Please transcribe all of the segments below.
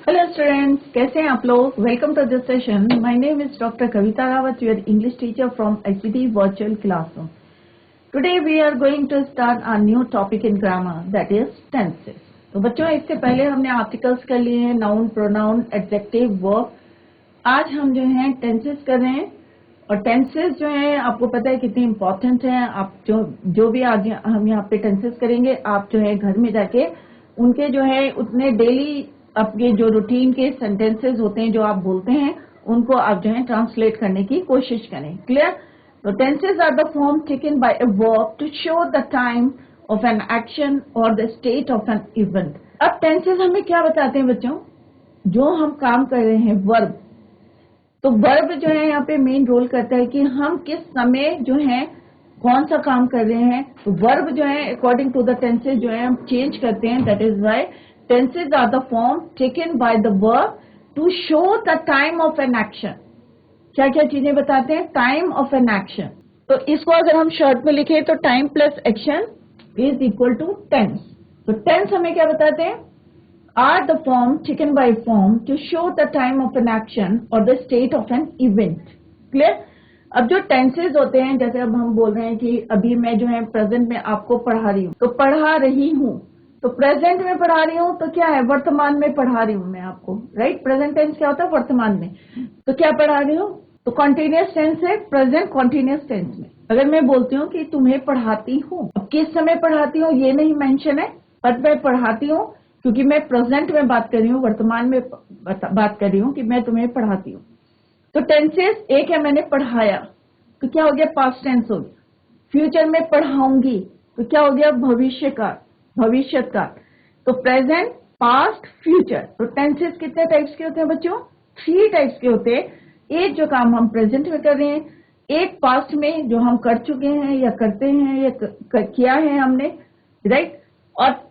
Hello students, कैसे हैं आप लोग। Welcome to this session. My name is doctor Kavita Rawat, your English teacher from HPT virtual classroom. Today we are going to start a new topic in grammar, that is tenses. तो बच्चों, इससे पहले हमने articles कर लिए हैं, नाउन, प्रोनाउन, एडजेक्टिव, वर्ब। आज हम जो है टेंसेस कर रहे हैं। और टेंसेस जो है आपको पता है कितनी इंपॉर्टेंट है। आप जो भी आज हम यहाँ पे टेंसेस करेंगे, आप जो है घर में जाके उनके जो है उतने डेली आपके जो रूटीन के सेंटेंसेस होते हैं जो आप बोलते हैं, उनको आप जो है ट्रांसलेट करने की कोशिश करें। क्लियर। तो tenses are the form taken by a verb to show the time of an action और the state of an event. अब टेंसेस हमें क्या बताते हैं बच्चों, जो हम काम कर रहे हैं वर्ब, तो वर्ब जो है यहाँ पे मेन रोल करता है कि हम किस समय जो है कौन सा काम कर रहे हैं। तो वर्ब जो है अकॉर्डिंग टू द टेंसेस जो है हम चेंज करते हैं। That is why tenses are the form taken by the verb to show the time of an action. क्या क्या चीजें बताते हैं, टाइम ऑफ एन एक्शन। तो इसको अगर हम शॉर्ट में लिखें तो time plus action is equal to tense. तो टेंस हमें क्या बताते हैं, are the form taken by form to show the time of an action or the state of an event. Clear? अब जो टेंसेज होते हैं, जैसे अब हम बोल रहे हैं कि अभी मैं जो है प्रेजेंट में आपको पढ़ा रही हूँ, तो पढ़ा रही हूँ, तो प्रेजेंट में पढ़ा रही हूँ तो क्या है, वर्तमान में पढ़ा रही हूँ मैं आपको, राइट। प्रेजेंट टेंस क्या होता है, वर्तमान में। तो क्या पढ़ा रही हूँ, तो कॉन्टिन्यूअस टेंस है, प्रेजेंट कॉन्टिन्यूअस टेंस में। अगर मैं बोलती हूँ कि तुम्हें पढ़ाती हूँ, अब किस समय पढ़ाती हूँ ये नहीं मेंशन है, बट मैं पढ़ाती हूँ क्योंकि मैं प्रेजेंट में बात कर रही हूँ, वर्तमान में बात कर रही हूँ कि मैं तुम्हें पढ़ाती हूँ। तो टेंसेस एक है, मैंने पढ़ाया तो क्या हो गया, पास्ट टेंस हो गया। फ्यूचर में पढ़ाऊंगी तो क्या हो गया, भविष्य का, भविष्य का। तो प्रेजेंट, पास्ट, फ्यूचर। तो टेंसेस कितने टाइप्स के होते हैं बच्चों, 3 टाइप्स के होते हैं। एक जो काम हम प्रेजेंट में कर रहे हैं, एक पास्ट में जो हम कर चुके हैं या करते हैं या किया है हमने, राइट। और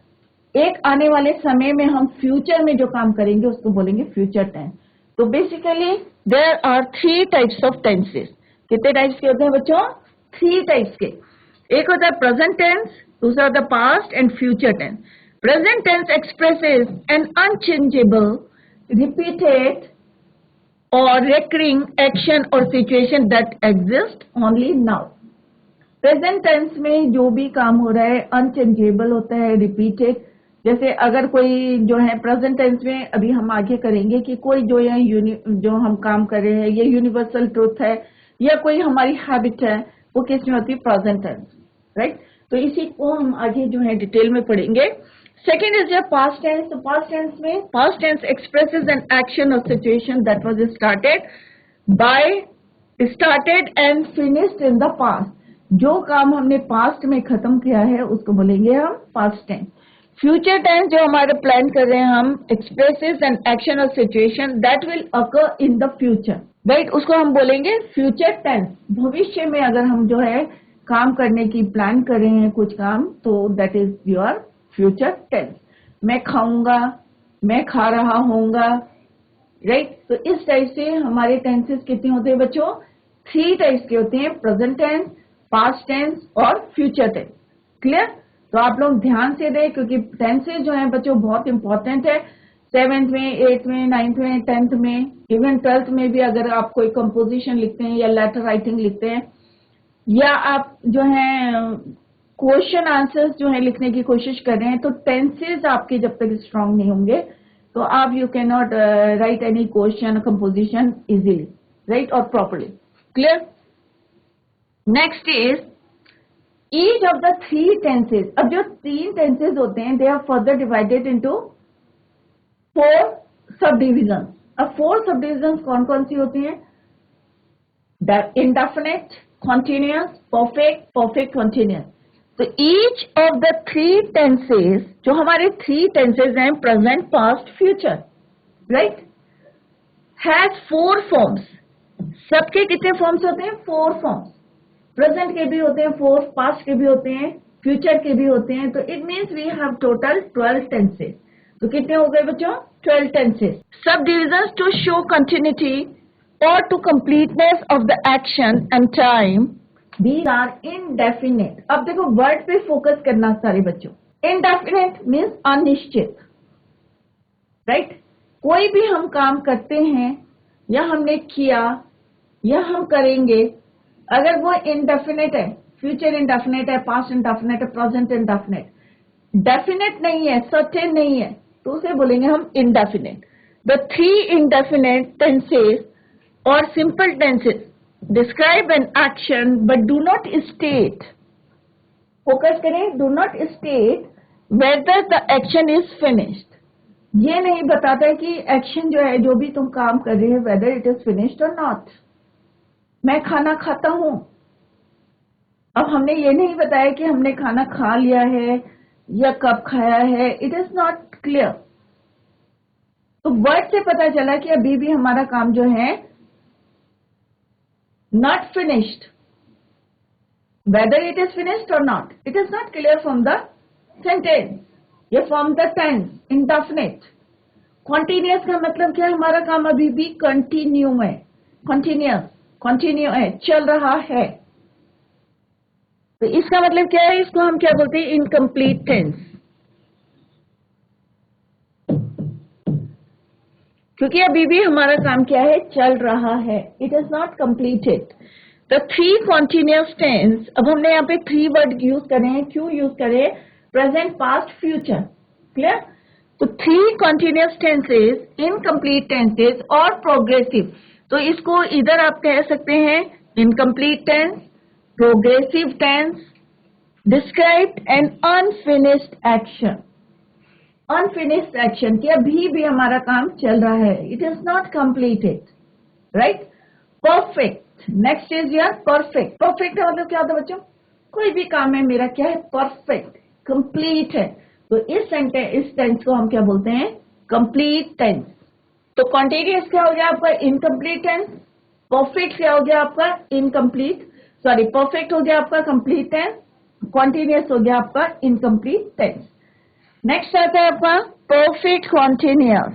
एक आने वाले समय में हम फ्यूचर में जो काम करेंगे उसको बोलेंगे फ्यूचर टेंस। तो basically there are 3 types of tenses. कितने टाइप्स के होते हैं बच्चों, 3 टाइप्स के। एक होता है प्रेजेंट टेंस, दूसरा होता है past and future tense. Present tense expresses an unchangeable, repeated और रिकरिंग एक्शन और situation that exist only now. Present tense में जो भी काम हो रहा है अनचेंजेबल होता है, रिपीटेड। जैसे अगर कोई जो है प्रेजेंट टेंस में, अभी हम आगे करेंगे कि कोई जो है जो हम काम कर रहे हैं ये यूनिवर्सल ट्रूथ है या कोई हमारी हैबिट है, वो किस में होती है, प्रेजेंट टेंस, राइट। तो इसी को हम आगे जो है डिटेल में पढ़ेंगे। Second is past tense. तो पास्ट टेंस में, past tense expresses an action और situation that was started and finished in the past. जो काम हमने पास्ट में खत्म किया है उसको बोलेंगे हम पास्ट टेंस। फ्यूचर टेंस जो हमारे प्लान कर रहे हैं हम, एक्सप्रेसेस एन एक्शन और situation that will occur in the future, right, उसको हम बोलेंगे फ्यूचर टेंस। भविष्य में अगर हम जो है काम करने की प्लान कर रहे हैं कुछ काम, तो that is your future tense. मैं खाऊंगा, मैं खा रहा होऊंगा, राइट। तो इस टाइप से हमारे टेंसेस कितने होते हैं बच्चों, 3 टाइप्स के होते हैं, प्रेजेंट टेंस, पास्ट टेंस और फ्यूचर टेंस। क्लियर। तो आप लोग ध्यान से दें क्योंकि टेंसेस जो है बच्चों बहुत इंपॉर्टेंट है। 7th में, 8th में, 9th में, 10th में, इवन 12th में भी अगर आप कोई कंपोजिशन लिखते हैं या लेटर राइटिंग लिखते हैं या आप जो है क्वेश्चन आंसर्स जो है लिखने की कोशिश कर रहे हैं, तो टेंसेस आपके जब तक स्ट्रांग नहीं होंगे तो आप you can not write any question composition easily, right, और properly. Clear. Next is each of the 3 tenses. अब जो 3 टेंसेज होते हैं they are further divided into 4 sub division. अब 4 सब डिविजन कौन कौन सी होती हैं, indefinite, continuous, perfect, perfect continuous. तो ईच ऑफ द 3 टेंसेज, जो हमारे 3 टेंसेज हैं, present, past, future, right, has 4 forms. सबके कितने फॉर्म्स होते हैं, 4 फॉर्म्स। प्रेजेंट के भी होते हैं 4, पास्ट के भी होते हैं, फ्यूचर के भी होते हैं। तो it means we have total 12 tenses. तो कितने हो गए बच्चों, 12 tenses. Sub division to show continuity और to completeness of the action and time, these are indefinite. अब देखो वर्ड पे फोकस करना सारे बच्चों। इनडेफिनेट मीन्स अनिश्चित, राइट। कोई भी हम काम करते हैं या हमने किया या हम करेंगे, अगर वो इंडेफिनेट है, फ्यूचर इंडेफिनेट है, पास्ट इंडेफिनेट है, प्रेजेंट इंडेफिनेट, डेफिनेट नहीं है, सर्टेन नहीं है, तो उसे बोलेंगे हम indefinite. The three indefinite tenses और simple tenses describe an action but do not state, focus करें, do not state whether the action is finished. ये नहीं बताता है कि एक्शन जो है, जो भी तुम काम कर रहे हैं, वेदर इट इज फिनिश्ड और नॉट। मैं खाना खाता हूं, अब हमने ये नहीं बताया कि हमने खाना खा लिया है या कब खाया है, इट इज नॉट क्लियर। तो वर्ड से पता चला कि अभी भी हमारा काम जो है not finished, whether it is finished और not, it is not clear from the sentence या from the tense indefinite. Continuous का मतलब क्या है, हमारा काम अभी भी कंटिन्यू है, कंटिन्यू है, चल रहा है। तो इसका मतलब क्या है, इसको हम क्या बोलते हैं, इनकम्प्लीट टेंस, क्योंकि अभी भी हमारा काम क्या है, चल रहा है, it is not completed. The three continuous tense, अब हमने यहाँ पे थ्री वर्ड यूज करे हैं, क्यों यूज करे, प्रेजेंट, पास्ट, फ्यूचर, क्लियर। तो three continuous tenses, incomplete tenses और प्रोग्रेसिव। तो इसको इधर आप कह सकते हैं incomplete tense, progressive tense, described an unfinished action. Unfinished action कि अभी भी हमारा काम चल रहा है, it is not completed, right. Perfect, next is your perfect. Perfect का मतलब क्या होता है बच्चों, कोई भी काम है मेरा क्या है, परफेक्ट, कंप्लीट है। तो इस टेंस को हम क्या बोलते हैं, कंप्लीट टेंस। तो कॉन्टिन्यूअस क्या हो गया आपका, इनकम्प्लीट टेंस। परफेक्ट क्या हो गया आपका, इनकम्प्लीट, सॉरी, परफेक्ट हो गया आपका कंप्लीट टेंस, कॉन्टिन्यूअस हो गया आपका इनकम्प्लीट टेंस। नेक्स्ट आता है आपका परफेक्ट कॉन्टिन्यूअस।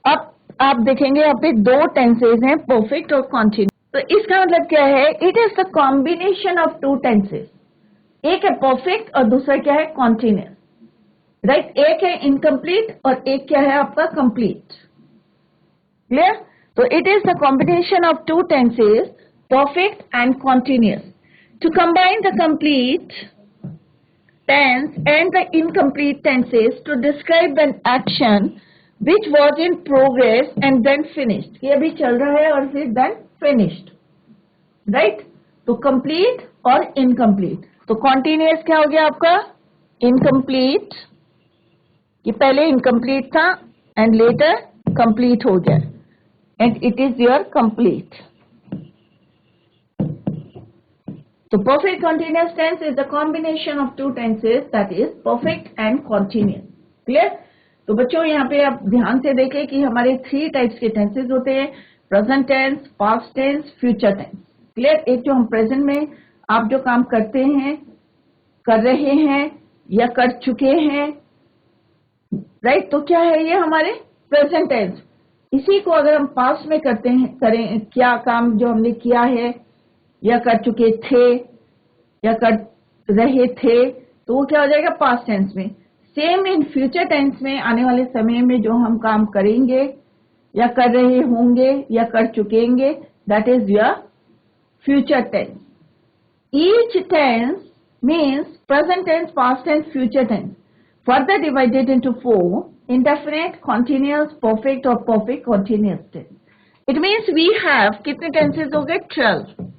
अब आप देखेंगे यहाँ पे दो टेंसेज हैं, परफेक्ट और कॉन्टिन्यूअस। तो इसका मतलब क्या है, it is the combination of two tenses, एक है परफेक्ट और दूसरा क्या है, कॉन्टिन्यूअस, राइट। एक है इनकम्प्लीट और एक क्या है आपका, कंप्लीट, क्लियर। तो it is the combination of two tenses, perfect and continuous, to combine the complete tense and the incomplete tenses to describe an action which was in progress and then finished, ये अभी चल रहा है और फिर then finished, right। तो complete और incomplete। तो continuous क्या हो गया आपका, incomplete, ये पहले incomplete था and later complete हो गया and it is your complete। So perfect continuous tense is the combination of two tenses, that is perfect and continuous, clear। तो बच्चों यहाँ पे आप ध्यान से देखें कि हमारे थ्री टाइप्स के टेंसेस होते हैं, present tense, past tense, future tense, clear. एक जो हम प्रेजेंट में आप जो काम करते हैं, कर रहे हैं या कर चुके हैं, राइट, तो क्या है ये हमारे प्रेजेंट टेंस। इसी को अगर हम पास्ट में करते हैं, करें, क्या काम जो हमने किया है या कर चुके थे या कर रहे थे, तो वो क्या हो जाएगा, पास्ट टेंस में। सेम इन फ्यूचर टेंस में, आने वाले समय में जो हम काम करेंगे या कर रहे होंगे या कर चुकेंगे, that is your future tense. Each tense means present tense, past tense, future tense, further divided into four, indefinite, continuous, perfect और perfect continuous tense. It means we have कितने टेंसेज हो गए, 12,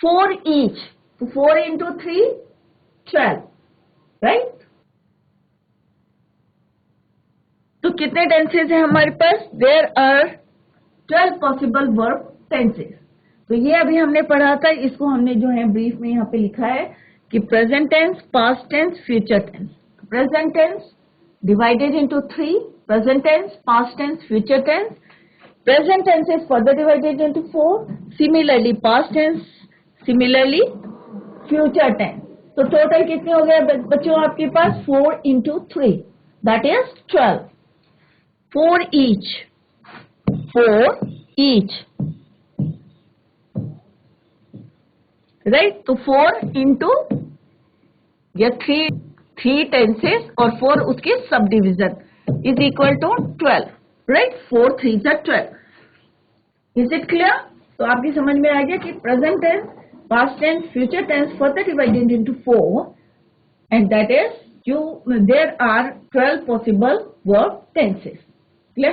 4 each, so 4 into 3, 12, right? तो कितने tenses हैं हमारे पास, there are 12 possible verb tenses. तो ये अभी हमने पढ़ा था, इसको हमने जो है ब्रीफ में यहाँ पे लिखा है कि present tense, past tense, future tense. Present tense divided into 3, present tense, past tense, future tense. Present tense is further divided into 4, similarly past tense, similarly future tense. तो टोटल कितने हो गए बच्चों आपके पास, 4 into 3, that is 12, 4 each, 4 each, right. तो 4 into या 3 tenses और 4 उसके सब division is equal to 12। Right, 4 3 12. Is it clear? तो आपकी समझ में आ गया कि present tense, past tense, future tense further divided into 4, and that is there are 12 possible verb tenses. Clear?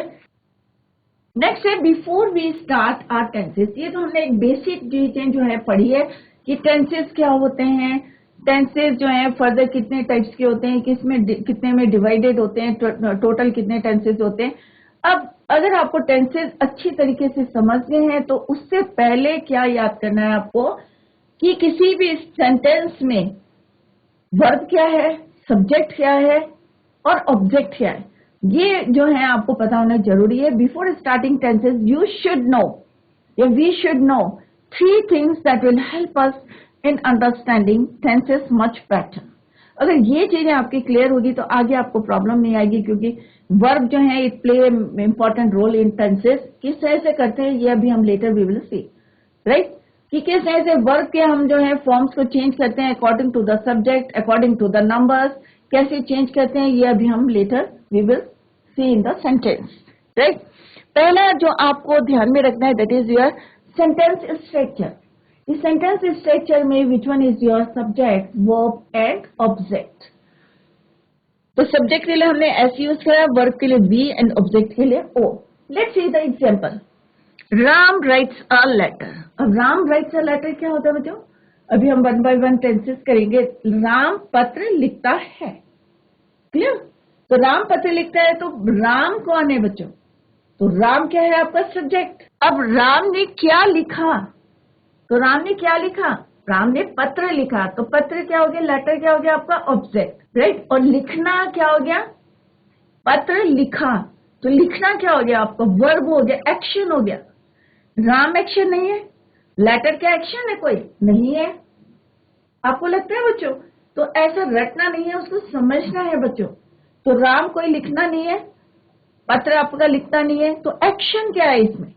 Next है before we start our tenses. ये तो हमने एक बेसिक चीजें जो है पढ़ी है कि टेंसेस क्या होते हैं, टेंसेस जो है फर्दर कितने टाइप्स के होते हैं, किसमें कितने में डिवाइडेड होते हैं, टोटल कितने टेंसेस होते हैं. अब अगर आपको टेंसेस अच्छी तरीके से समझने हैं तो उससे पहले क्या याद करना है आपको कि किसी भी सेंटेंस में वर्ब क्या है, सब्जेक्ट क्या है और ऑब्जेक्ट क्या है, ये जो है आपको पता होना जरूरी है. Before starting tenses you should know, या we should know 3 things that will help us in understanding tenses much better. अगर ये चीजें आपकी क्लियर होगी तो आगे आपको प्रॉब्लम नहीं आएगी, क्योंकि वर्ब जो है it play important role in tenses. किस तरह से करते हैं ये अभी हम later we will see, right, कि किस तरह से वर्ब के हम जो है फॉर्म्स को चेंज करते हैं according to the subject, according to the numbers, कैसे चेंज करते हैं ये अभी हम later we will see in the sentence. Right, पहला जो आपको ध्यान में रखना है that is your sentence structure. इस सेंटेंस स्ट्रक्चर में which one is your subject, verb and object. तो सब्जेक्ट के लिए हमने एस यूज करा, वर्ब के लिए वी एंड ऑब्जेक्ट के लिए O. Let's see the example. Ram writes a letter. अब राम राइट्स अ लेटर क्या होता है बच्चों? अभी हम 1 by 1 टेंसेस करेंगे. राम पत्र लिखता है. क्लियर? तो राम पत्र लिखता है, तो राम कौन है बच्चों? तो राम क्या है आपका सब्जेक्ट. अब राम ने क्या लिखा? तो राम ने क्या लिखा? राम ने पत्र लिखा. तो पत्र क्या हो गया, लेटर क्या हो गया आपका ऑब्जेक्ट, राइट. और लिखना क्या हो गया? पत्र लिखा. तो लिखना क्या हो गया आपका? वर्ब हो गया, एक्शन हो गया. राम एक्शन नहीं है, लेटर क्या एक्शन है? कोई नहीं है. आपको लगता है बच्चों? तो ऐसा रटना नहीं है, उसको समझना है बच्चों. तो राम कोई लिखना नहीं है, पत्र आपका लिखता नहीं है, तो एक्शन क्या है इसमें?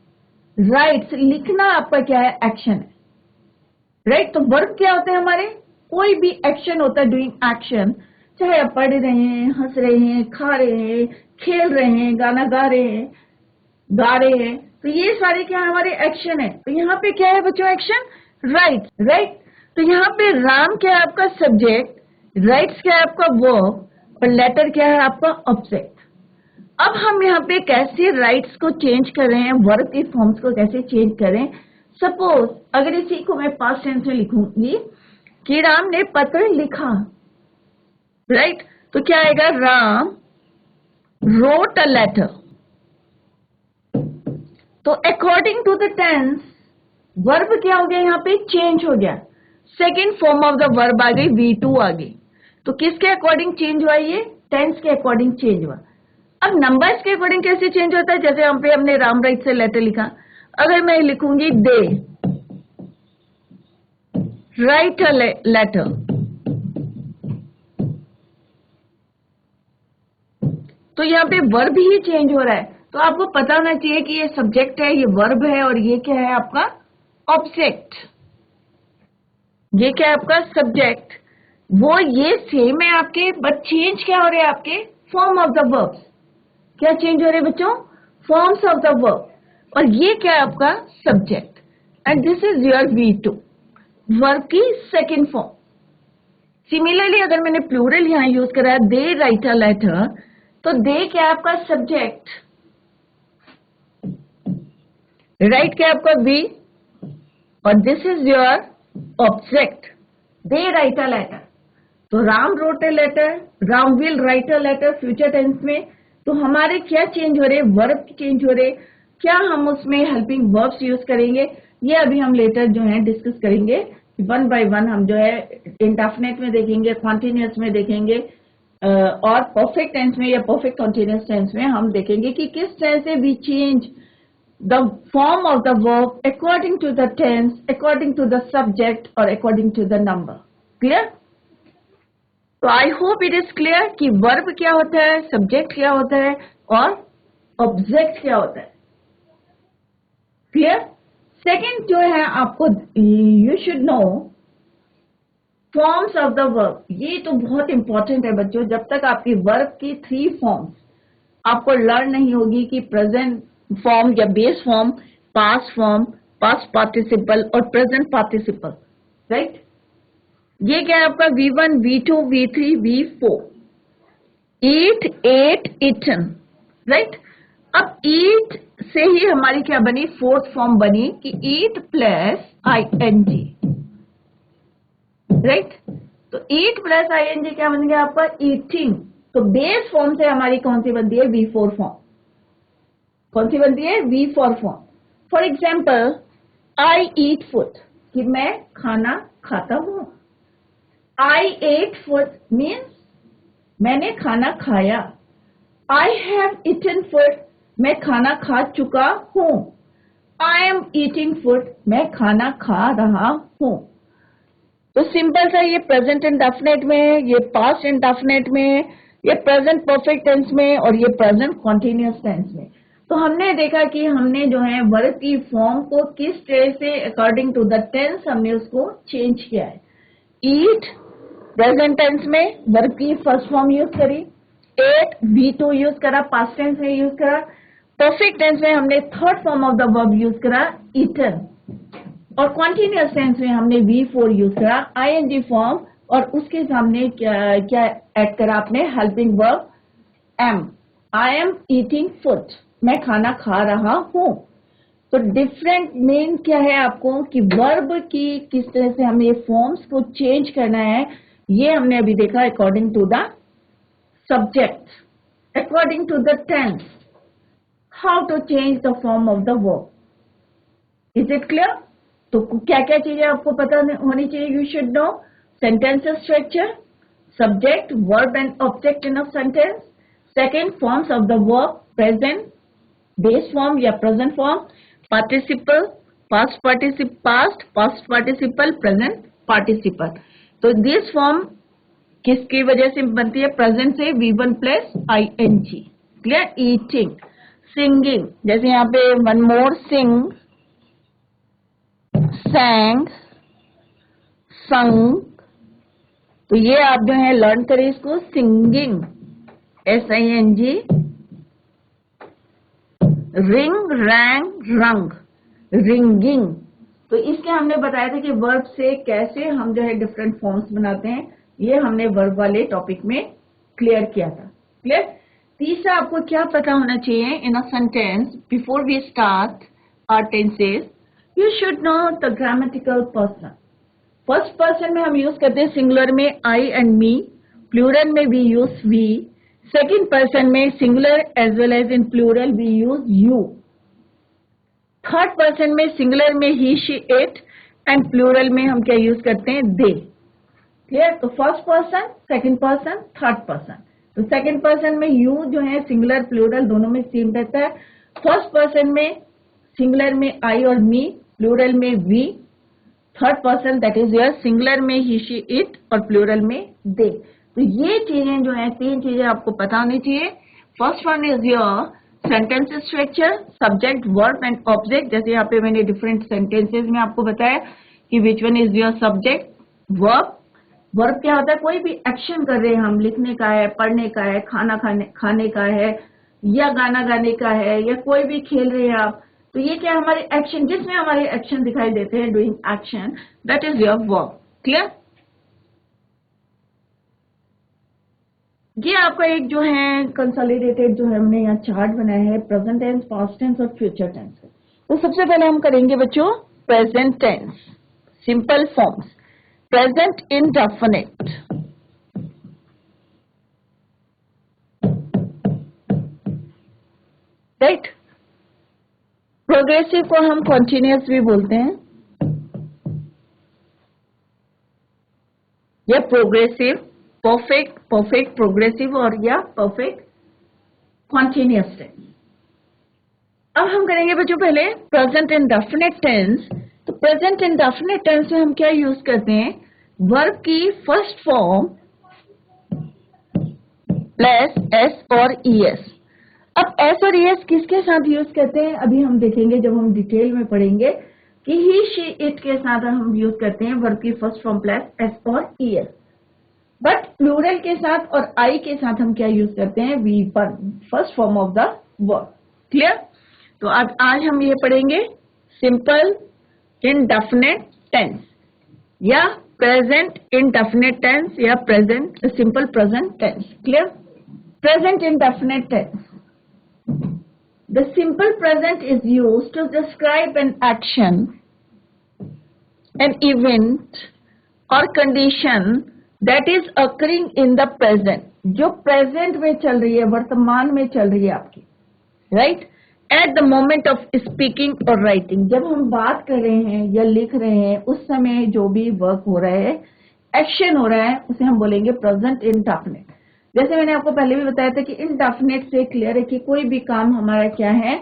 राइट्स, लिखना आपका क्या है? एक्शन है, राइट. तो वर्ब क्या होते हैं हमारे? कोई भी एक्शन होता है, डूइंग एक्शन, चाहे आप पढ़ रहे हैं, हंस रहे हैं, खा रहे हैं, खेल रहे हैं, गाना गा रहे हैं, तो ये सारे क्या हमारे एक्शन है. तो यहाँ पे क्या है बच्चों? Action, right, right. तो यहाँ पे राम क्या है आपका सब्जेक्ट, राइट्स क्या है आपका वर्ब, और लेटर क्या है आपका ऑब्जेक्ट. अब हम यहाँ पे कैसे राइट्स को चेंज कर रहे हैं, वर्ब के फॉर्म्स को कैसे चेंज करें. सपोज अगर इसी को मैं पास्ट टेंस में लिखूंगी कि राम ने पत्र लिखा, राइट. तो क्या आएगा? Ram wrote a letter. तो according to the tense verb क्या हो गया? यहाँ पे चेंज हो गया. Second form of the verb आ गई, V2 आ गई. तो किसके अकॉर्डिंग चेंज हुआ? ये टेंस के अकॉर्डिंग चेंज हुआ. अब नंबर्स के अकॉर्डिंग कैसे चेंज होता है? जैसे यहाँ पे हमने राम राइट से लेटर लिखा, अगर मैं लिखूंगी दे राइट अ लेटर, तो यहाँ पे वर्ब ही चेंज हो रहा है. तो आपको पता होना चाहिए कि ये सब्जेक्ट है, ये वर्ब है, और ये क्या है आपका ऑब्जेक्ट. ये क्या है आपका सब्जेक्ट, वो ये सेम है आपके, बट चेंज क्या हो रहे हैं आपके? Form of the verbs. क्या चेंज हो रहे हैं बच्चों? Forms of the verb. और ये क्या है आपका subject, and this is your V2, verb की सेकेंड फॉर्म. सिमिलरली अगर मैंने प्लूरल यहां यूज करा है, दे राइट अ लेटर, तो दे क्या है आपका सब्जेक्ट, राइट क्या है आपका V, और this is your object. They write a letter, तो Ram wrote a letter, Ram will write a letter future tense में. तो हमारे क्या चेंज हो रहे? वर्ब चेंज हो रहे. क्या हम उसमें हेल्पिंग वर्ब्स यूज करेंगे? ये अभी हम लेटर जो है डिस्कस करेंगे. 1 by 1 हम जो है इंडेफिनिट में देखेंगे, कॉन्टिन्यूअस में देखेंगे, और परफेक्ट टेंस में या परफेक्ट कॉन्टिन्यूअस टेंस में हम देखेंगे कि किस तरह से we change the form of the verb according to the tense, according to the subject, or according to the number. Clear? तो I hope it is clear कि वर्ब क्या होता है, सब्जेक्ट क्या होता है, और ऑब्जेक्ट क्या होता है. क्लियर? सेकेंड जो है आपको you should no forms of the verb. ये तो बहुत इंपॉर्टेंट है बच्चों. जब तक आपकी वर्ब की 3 फॉर्म्स आपको लर्न नहीं होगी कि प्रेजेंट फॉर्म या बेस फॉर्म, पास्ट पार्टिसिपल और प्रेजेंट पार्टिसिपल, राइट। ये क्या है आपका V1, V2, V3, V4। ईट, एट, ईटन, राइट। अब ईट से ही हमारी क्या बनी, फोर्थ फॉर्म बनी कि ईट प्लस ING, राइट। तो ईट प्लस ING क्या बन गया आपका, ईटिंग। तो बेस फॉर्म से हमारी कौन सी बनती है, V4 फॉर्म। कौन सी बनती है, V4 form. For example, I eat food, कि मैं खाना खाता हूं। आई एट फूड मीन्स मैंने खाना खाया। आई हैव ईटन फूड, मैं खाना खा चुका हूं। आई एम ईटिंग फूड, मैं खाना खा रहा हूं। तो सिंपल सा ये प्रेजेंट इंडेफिनिट में, ये पास्ट इंडेफिनिट में, ये प्रेजेंट परफेक्ट टेंस में और ये प्रेजेंट कॉन्टिन्यूअस टेंस में। तो हमने देखा कि हमने जो है वर्ब की फॉर्म को किस तरह से अकॉर्डिंग टू द टेंस हमने उसको चेंज किया है। ईट प्रेजेंट टेंस में वर्ब की फर्स्ट फॉर्म यूज करी, एट V2 यूज करा, पास्ट टेंस में यूज करा। परफेक्ट टेंस में हमने third form of the verb use करा, ईटन। और कॉन्टिन्यूअस टेंस में हमने V4 यूज करा, ING फॉर्म, और उसके सामने क्या ऐड करा आपने, helping verb am. I am eating food, मैं खाना खा रहा हूं। तो डिफरेंट मेन क्या है आपको कि वर्ब की किस तरह से हमें फॉर्म्स को चेंज करना है, ये हमने अभी देखा according to the subject, according to the tense, how to change the form of the verb. Is it clear? तो क्या क्या चीजें आपको पता होनी चाहिए, you should know sentence structure, subject, verb and object in a sentence, second forms of the verb, present, base form या present form, participle, past participle, present participle. तो दिस फॉर्म किसकी वजह से बनती है, प्रेजेंट से, V1 plus ING। Clear? Eating, singing, जैसे यहाँ पे वन मोर, सिंग, sang, sung। तो ये आप जो है लर्न करें इसको, सिंगिंग, SING, रिंग, रैंग, रंग, रिंगिंग। तो इसके हमने बताया था कि वर्ब से कैसे हम जो है डिफरेंट फॉर्म्स बनाते हैं, ये हमने वर्ब वाले टॉपिक में क्लियर किया था। क्लियर? तीसरा आपको क्या पता होना चाहिए in a sentence, before we start our tenses, you should know the grammatical person. First person में हम यूज करते हैं सिंगुलर में आई एंड मी, प्लूरल में we use we, second person में singular as well as in plural we use you, third person में singular में he, she, it, and plural में हम क्या यूज करते हैं, दे। क्लियर? तो first person, second person, third person. तो सेकेंड पर्सन में यू जो है सिंगुलर प्लूरल दोनों में सेम रहता है। फर्स्ट पर्सन में सिंगुलर में आई और मी, प्लूरल में we, third person that is your singular में ही, शी, इट, और प्लूरल में दे। तो ये चीजें जो है, तीन चीजें आपको पता होनी चाहिए। First one is your sentence structure, subject, verb and object. जैसे यहाँ पे मैंने डिफरेंट सेंटेंसेस में आपको बताया कि विच one is your subject, verb. Verb क्या होता है, कोई भी एक्शन कर रहे हैं हम, लिखने का है, पढ़ने का है, खाने का है, या गाना गाने का है, या कोई भी खेल रहे हैं आप, तो ये क्या हमारे एक्शन, जिसमें हमारे एक्शन दिखाई देते हैं, doing action, that is your verb. Clear? ये आपका एक जो है कंसोलिडेटेड जो है हमने यहाँ चार्ट बनाया है, प्रेजेंट टेंस, पास्ट टेंस और फ्यूचर टेंस। तो सबसे पहले हम करेंगे बच्चों present tense, simple forms, present indefinite, right. Progressive को हम कॉन्टिन्यूअस भी बोलते हैं, या प्रोग्रेसिव, परफेक्ट, परफेक्ट प्रोग्रेसिव, और या परफेक्ट कॉन्टिन्यूअस टेंस। अब हम करेंगे बच्चों पहले प्रेजेंट इंडेफिनिट टेंस। तो प्रेजेंट इंडेफिनिट टेंस में हम क्या यूज करते हैं, वर्ब की फर्स्ट फॉर्म प्लस एस और ES। अब एस और ES किसके साथ यूज करते हैं, अभी हम देखेंगे जब हम डिटेल में पढ़ेंगे कि ही, शी, इट के साथ हम यूज करते हैं वर्ब की फर्स्ट फॉर्म प्लस एस और ES। बट प्लूरल के साथ और आई के साथ हम क्या यूज करते हैं, V1, first form of the verb. Clear? तो आज हम ये पढ़ेंगे सिंपल इंडेफिनिट टेंस या प्रेजेंट इंडेफिनिट टेंस या present simple present tense. Clear? Present indefinite tense, the simple present is used to describe an action, an event or condition that is occurring in the present, जो present में चल रही है, वर्तमान में चल रही है आपकी, right? At the moment of speaking और राइटिंग, जब हम बात कर रहे हैं या लिख रहे हैं उस समय जो भी वर्क हो रहा है, एक्शन हो रहा है, उसे हम बोलेंगे प्रेजेंट इंडेफिनिट। जैसे मैंने आपको पहले भी बताया था कि इंडेफिनिट से क्लियर है कि कोई भी काम हमारा क्या है,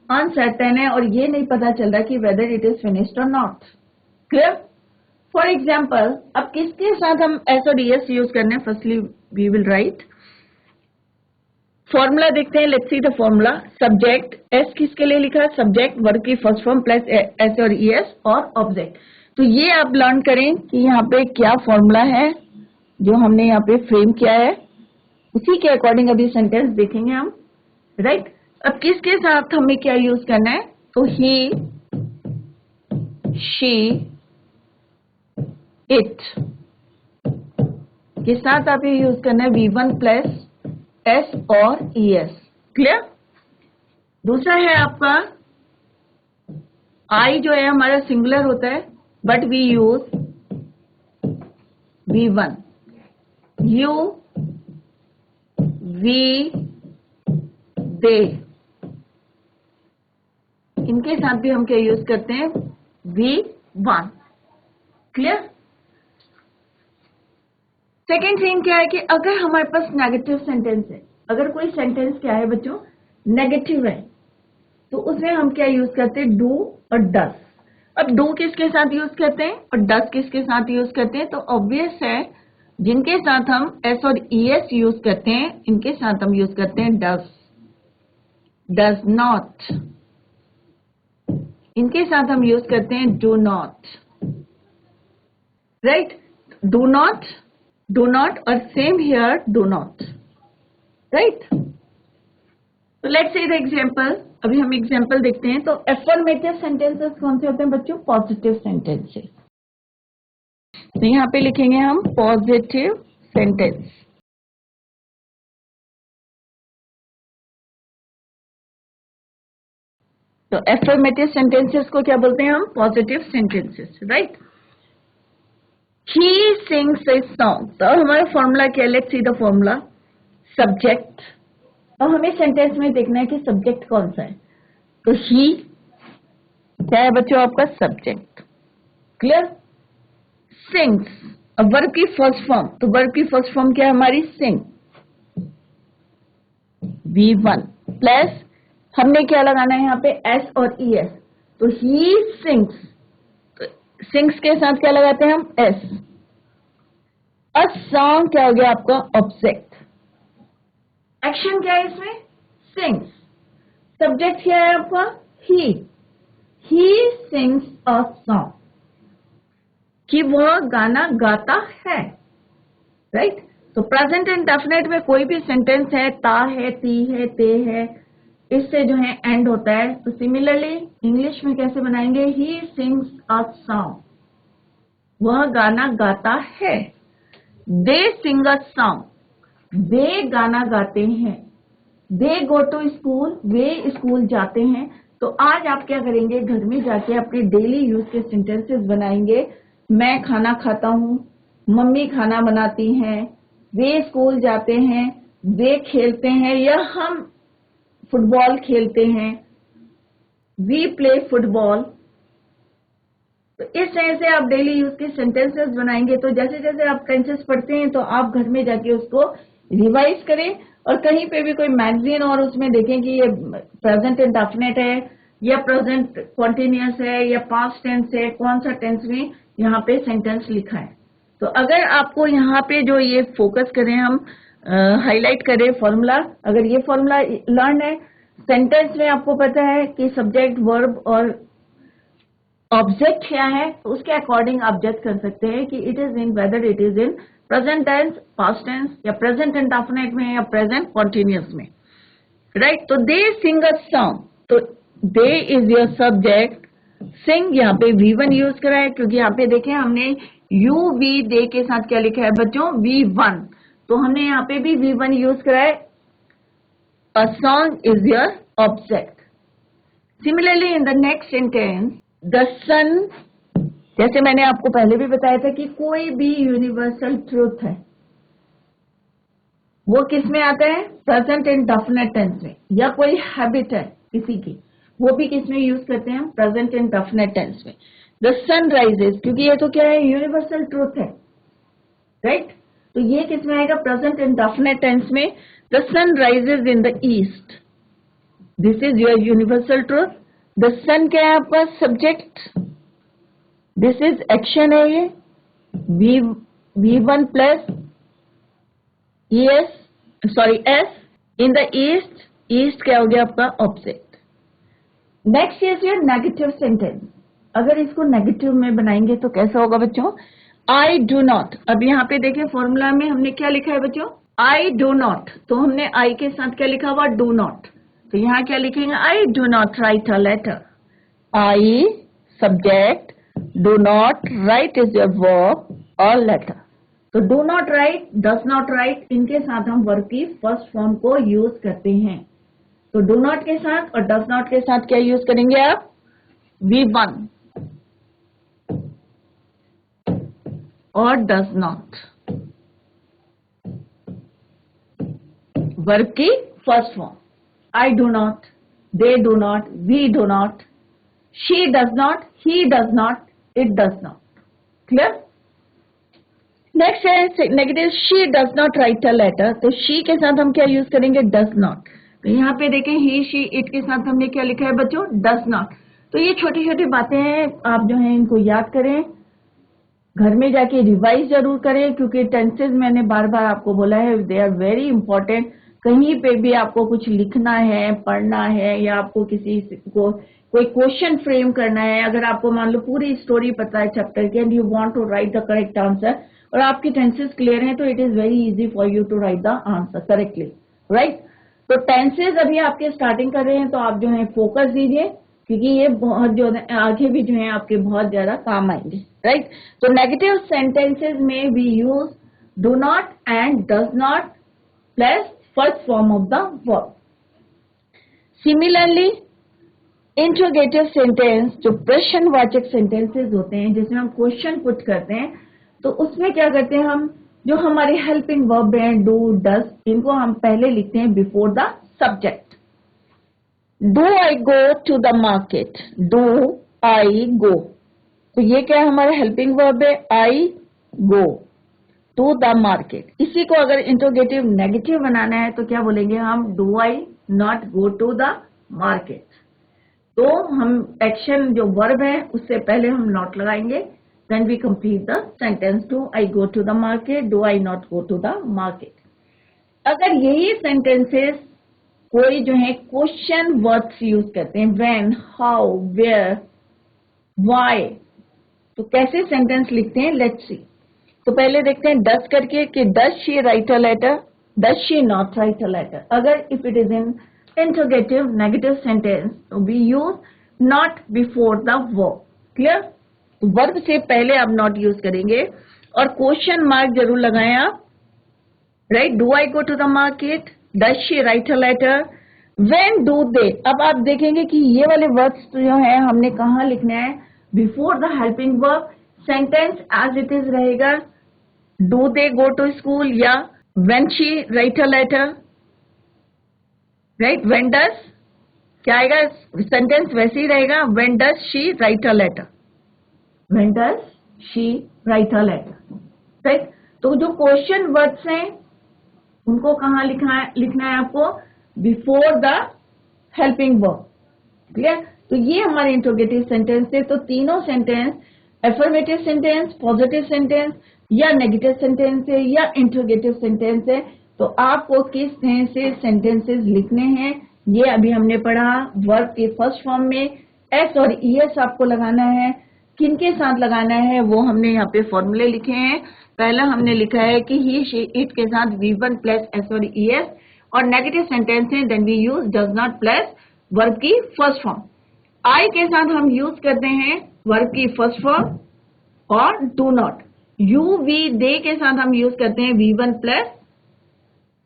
अनसर्टेन है और ये नहीं पता चल रहा कि वेदर इट इज फिनिश्ड और नॉट। क्लियर? फॉर एग्जाम्पल, अब किसके साथ हम एस और ईएस यूज करने हैं? Firstly we will write formula, देखते हैं। Let's see the formula. Subject, S किसके लिए लिखा है? सब्जेक्ट, वर्ब की फर्स्ट फॉर्म प्लस एस और ईएस और ऑब्जेक्ट। तो ये आप लर्न करें कि यहाँ पे क्या फॉर्मूला है जो हमने यहाँ पे फ्रेम किया है, उसी के अकॉर्डिंग अभी सेंटेंस देखेंगे हम, राइट? अब किसके साथ हमें क्या यूज करना है? तो ही, शी, इट के साथ आप ये यूज करना है V1 प्लस एस और ईएस। क्लियर? दूसरा है आपका आई, जो है हमारा सिंगुलर होता है but we use V1, you, we, they, इनके साथ भी हम क्या यूज करते हैं? V1। क्लियर? सेकेंड थिंग क्या है कि अगर हमारे पास नेगेटिव सेंटेंस है, अगर कोई सेंटेंस क्या है बच्चों, नेगेटिव है, तो उसमें हम क्या यूज करते हैं? डू और डस। अब डू किसके साथ यूज करते हैं और डस किसके साथ यूज करते हैं? तो ऑब्वियस है जिनके साथ हम एस और ईएस यूज करते हैं, इनके साथ हम यूज करते हैं डस, डज नॉट, इनके साथ हम यूज करते हैं do not, right? Do not, do not और same here do not, right? तो लेट्स सी द एग्जांपल। अभी हम एग्जांपल देखते हैं। तो एफर्मेटिव सेंटेंसेस कौन से होते हैं बच्चों? Positive sentences. तो यहां पे लिखेंगे हम पॉजिटिव सेंटेंस। तो एफर्मेटिव सेंटेंसेस को क्या बोलते हैं हम? Positive sentences, right? He sings a song. तो हमारा फॉर्मूला क्या है? Let's see the formula. Subject, और हमें सेंटेंस में देखना है कि सब्जेक्ट कौन सा है। तो ही क्या है बच्चों? आपका सब्जेक्ट। क्लियर? सिंग्स, अब वर्ब की फर्स्ट फॉर्म, तो वर्ब की फर्स्ट फॉर्म क्या है हमारी? सिंग, V1 प्लस हमने क्या लगाना है यहाँ पे? एस और ईएस। तो ही सिंग्स, तो सिंग्स के साथ क्या लगाते हैं हम? एस। अ सॉन्ग क्या हो गया आपका? ऑब्जेक्ट। एक्शन क्या है इसमें? सिंग्स। सब्जेक्ट क्या है आपका? ही सिंग्स अ सॉन्ग, कि वह गाना गाता है, राइट? तो प्रेजेंट इंडेफिनिट में कोई भी सेंटेंस है, ता है, ती है, ते है, इससे जो है एंड होता है। तो सिमिलरली इंग्लिश में कैसे बनाएंगे? ही सिंग्स अ सॉन्ग, वह गाना गाता है। दे सिंग अ सॉन्ग, वे गाना गाते हैं। दे गो टू स्कूल, वे स्कूल जाते हैं। तो आज आप क्या करेंगे? घर में जाके अपने डेली यूज के सेंटेंसेस बनाएंगे। मैं खाना खाता हूँ, मम्मी खाना बनाती हैं, वे स्कूल जाते हैं, वे खेलते हैं, या हम फुटबॉल खेलते हैं, वी प्ले फुटबॉल। तो इस तरह से आप डेली यूज के सेंटेंसेस बनाएंगे। तो जैसे जैसे आप टेंसेस पढ़ते हैं तो आप घर में जाके उसको रिवाइज करें, और कहीं पे भी कोई मैगजीन और उसमें देखें कि ये प्रेजेंट इंडेफिनिट है या प्रेजेंट कॉन्टिन्यूअस है या पास्ट टेंस है, कौन सा टेंस में यहाँ पे सेंटेंस लिखा है। तो अगर आपको यहाँ पे जो ये फोकस करें हम, हाईलाइट करें फॉर्मूला, अगर ये फॉर्मूला लर्न है, सेंटेंस में आपको पता है कि सब्जेक्ट, वर्ब और ऑब्जेक्ट क्या है, तो उसके अकॉर्डिंग आप जज कर सकते हैं कि it is in, whether it is in present tense, past tense, या प्रेजेंट इंडेफिनिट में, या प्रेजेंट कॉन्टिन्यूअस में, राइट। तो दे सिंग अ सॉन्ग, तो दे इज योर सब्जेक्ट, सिंग यहाँ पे V1 यूज करा है, क्योंकि यहाँ पे देखें हमने यू वी दे के साथ क्या लिखा है बच्चों, V1, तो हमने यहाँ पे भी V1 यूज करा है। A song is your object. Similarly in the next sentence, the sun, जैसे मैंने आपको पहले भी बताया था कि कोई भी यूनिवर्सल ट्रूथ है वो किस में आता है, प्रेजेंट इंडेफिनिट टेंस में, या कोई हैबिट है किसी की, वो भी किस में यूज करते हैं, प्रेजेंट इंडेफिनिट टेंस में। द सन राइजेस, क्योंकि ये तो क्या है, यूनिवर्सल ट्रूथ है, राइट। तो ये किस में आएगा, प्रेजेंट इंडेफिनिट टेंस में। The sun rises in the east, this is your universal truth. The sun क्या है आपका सब्जेक्ट, दिस इज एक्शन है, ये V1 plus S in the east, east क्या हो गया आपका object. Next is your negative sentence. अगर इसको नेगेटिव में बनाएंगे तो कैसा होगा बच्चों, आई डू नॉट। अब यहाँ पे देखें फॉर्मूला में हमने क्या लिखा है बच्चों, आई डू नॉट, तो हमने आई के साथ क्या लिखा हुआ, डू नॉट, तो यहाँ क्या लिखेंगे, I do not write a letter. I subject, do not write is your verb और लेटर। तो do not write, does not write, इनके साथ हम वर्ब की फर्स्ट फॉर्म को यूज करते हैं। तो डू नॉट के साथ और डज नॉट के साथ क्या यूज करेंगे आप, V1 और डज नॉट, वर्ब की first form. I do not, they do not, we do not, she does not, he does not, it does not. Clear. Next है negative, she does not write a letter, तो she के साथ हम क्या use करेंगे, does not. तो यहाँ पे देखें ही शी इट के साथ हमने क्या लिखा है बच्चों, डज नॉट। तो ये छोटी छोटी बातें हैं, आप जो है इनको याद करें, घर में जाके रिवाइज जरूर करें, क्योंकि टेंसेज मैंने बार बार आपको बोला है दे आर वेरी इंपॉर्टेंट। कहीं पे भी आपको कुछ लिखना है, पढ़ना है, या आपको किसी को कोई क्वेश्चन फ्रेम करना है, अगर आपको मान लो पूरी स्टोरी पता है चैप्टर की end you want to write the correct answer, और आपकी टेंसेज क्लियर हैं, तो it is very easy for you to write the answer correctly, right. तो टेंसेज अभी आपके स्टार्टिंग कर रहे हैं, तो आप जो है फोकस दीजिए, क्योंकि ये बहुत जो आगे भी जो है आपके बहुत ज्यादा काम आएंगे, राइट। तो नेगेटिव सेंटेंसेज में we use do not and does not plus first form of the verb. Similarly interrogative sentence, जो प्रश्नवाचक सेंटेंसेज होते हैं जिसमें हम क्वेश्चन पुट करते हैं, तो उसमें क्या करते हैं हम, जो हमारे हेल्पिंग वर्ब हैं डू डज, इनको हम पहले लिखते हैं before the subject. Do I go to the market, do I go, तो ये क्या है हमारा हेल्पिंग वर्ब है, I go to the market. इसी को अगर इंट्रोगेटिव नेगेटिव बनाना है तो क्या बोलेंगे हम, do I not go to the market. तो हम एक्शन जो वर्ब है उससे पहले हम नॉट लगाएंगे, then we complete the sentence, do I go to the market, do I not go to the market। अगर यही sentences कोई जो है क्वेश्चन वर्ड्स यूज करते हैं, when, how, where, why, तो कैसे सेंटेंस लिखते हैं, लेट्स सी। तो पहले देखते हैं डस करके कि does she write a letter, does she not write a letter. अगर if it is in interrogative negative sentence, तो we use not before the verb. Clear. Verb से पहले आप नॉट यूज करेंगे, और क्वेश्चन मार्क जरूर लगाएं आप, right. Do I go to the market, does she write a letter, when do they. अब आप देखेंगे कि ये वाले वर्ड्स जो है हमने कहाँ लिखना है, before the helping verb. Sentence as it is रहेगा, do they go to school, या when she write a letter, right. When does क्या आएगा, सेंटेंस वैसे ही रहेगा, when does she write a letter, when does she write a letter, right। तो जो question words हैं उनको कहाँ लिखना है आपको, before the helping verb. Clear. तो ये हमारे इंट्रोगेटिव सेंटेंस थे। तो तीनों sentence, affirmative sentence, positive sentence, या नेगेटिव सेंटेंस है, या इंट्रोगेटिव सेंटेंस है। तो आपको किस तरह से सेंटेंसेस लिखने हैं ये अभी हमने पढ़ा। वर्ब के फर्स्ट फॉर्म में एस और ईएस आपको लगाना है, किन के साथ लगाना है वो हमने यहाँ पे फॉर्मूले लिखे हैं। पहला हमने लिखा है कि ही शी इट के साथ V1 प्लस एस और ES, और नेगेटिव सेंटेंस है then we use does not plus verb की फर्स्ट फॉर्म। आई के साथ हम यूज करते हैं वर्ब की फर्स्ट फॉर्म और do not. You we they के साथ हम यूज करते हैं V1 प्लस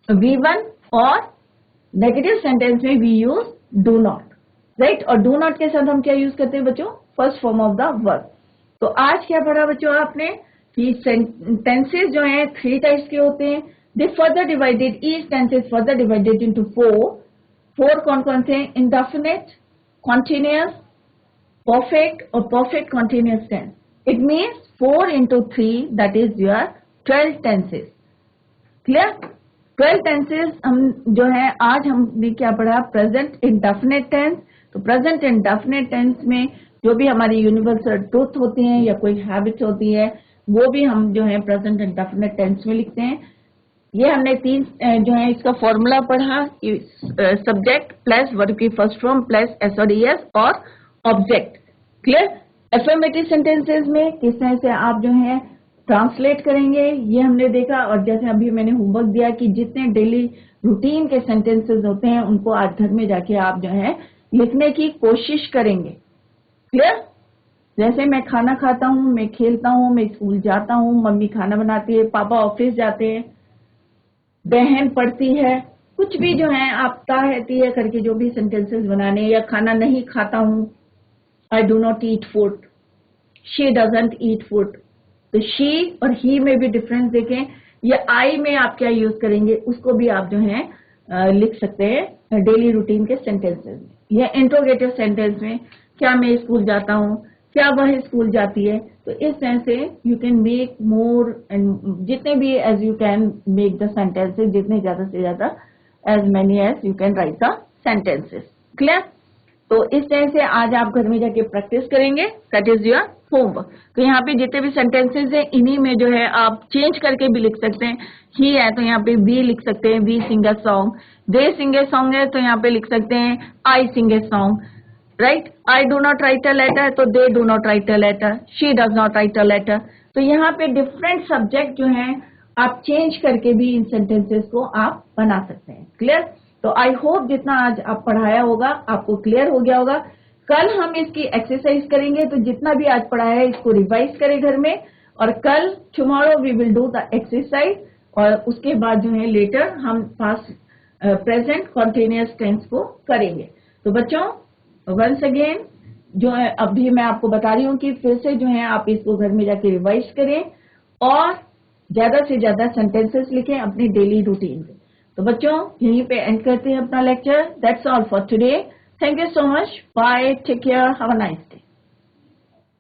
V1, और नेगेटिव सेंटेंस में we use do not, right. और डू नॉट के साथ हम क्या यूज करते हैं बच्चों, first form of the verb. तो आज क्या पढ़ा बच्चों आपने कि टेंसेस जो हैं 3 टाइप्स के होते हैं। They further divided, each tenses further divided into 4 कौन कौन से, इंडेफिनिट, कॉन्टिन्यूअस, परफेक्ट और perfect continuous tense. It means 4 into 3 that is your 12 tenses। Clear? 12 tenses हम जो है आज हमने क्या पढ़ा, प्रेजेंट इंडेफिनिट टेंस। तो प्रेजेंट इंडेफिनिट टेंस में जो भी हमारी यूनिवर्सल ट्रूथ होती है या कोई हैबिट होती है वो भी हम जो है प्रेजेंट इंडेफिनिट टेंस में लिखते हैं। ये हमने 3 जो है इसका फॉर्मूला पढ़ा, सब्जेक्ट प्लस वर्ब की फर्स्ट फॉर्म प्लस एस और ES और ऑब्जेक्ट। क्लियर? अफर्मेटिव सेंटेंसेस में किस तरह से आप जो है ट्रांसलेट करेंगे ये हमने देखा। और जैसे अभी मैंने होमवर्क दिया कि जितने डेली रूटीन के सेंटेंसेस होते हैं उनको आज घर में जाके आप जो है लिखने की कोशिश करेंगे। क्लियर? जैसे मैं खाना खाता हूँ, मैं खेलता हूँ, मैं स्कूल जाता हूँ, मम्मी खाना बनाती है, पापा ऑफिस जाते हैं, बहन पढ़ती है, कुछ भी जो है आप रहती है करके जो भी सेंटेंसेस बनाने, या खाना नहीं खाता हूँ, I do not eat food, she doesn't eat food। तो she और he में भी डिफरेंस देखें, या I में आप क्या यूज करेंगे उसको भी आप जो है लिख सकते हैं डेली रूटीन के सेंटेंसेस में। या इंट्रोगेटिव सेंटेंस में क्या मैं स्कूल जाता हूँ, क्या वह स्कूल जाती है। तो इस तरह से you can make more and जितने भी as you can make the sentences, जितने ज्यादा से ज्यादा as many as you can write the sentences. Clear? तो इस तरह से आज आप घर में जाके प्रैक्टिस करेंगे, दैट इज योर होमवर्क। तो यहाँ पे जितने भी सेंटेंसेस हैं इन्हीं में जो है आप चेंज करके भी लिख सकते हैं। ही है तो यहाँ पे वी लिख सकते हैं, we sing a song. They sing a song है तो यहाँ पे लिख सकते हैं I sing a song, right. I do not write a letter तो they do not write a letter, she does not write a letter. तो यहाँ पे डिफरेंट सब्जेक्ट जो है आप चेंज करके भी इन सेंटेंसेस को आप बना सकते हैं। क्लियर? तो आई होप जितना आज आप पढ़ाया होगा आपको क्लियर हो गया होगा। कल हम इसकी एक्सरसाइज करेंगे, तो जितना भी आज पढ़ाया है इसको रिवाइज करें घर में, और कल tomorrow we will do the exercise, और उसके बाद जो है लेटर हम पास्ट प्रेजेंट कॉन्टिन्यूअस टेंस को करेंगे। तो बच्चों वंस अगेन जो है अभी मैं आपको बता रही हूँ कि फिर से जो है आप इसको घर में जाके रिवाइज करें और ज्यादा से ज्यादा सेंटेंसेस लिखें अपनी डेली रूटीन में। तो बच्चों यहीं पे एंड करते हैं अपना lecture. That's all for today. Thank you so much. Bye, take care, have a nice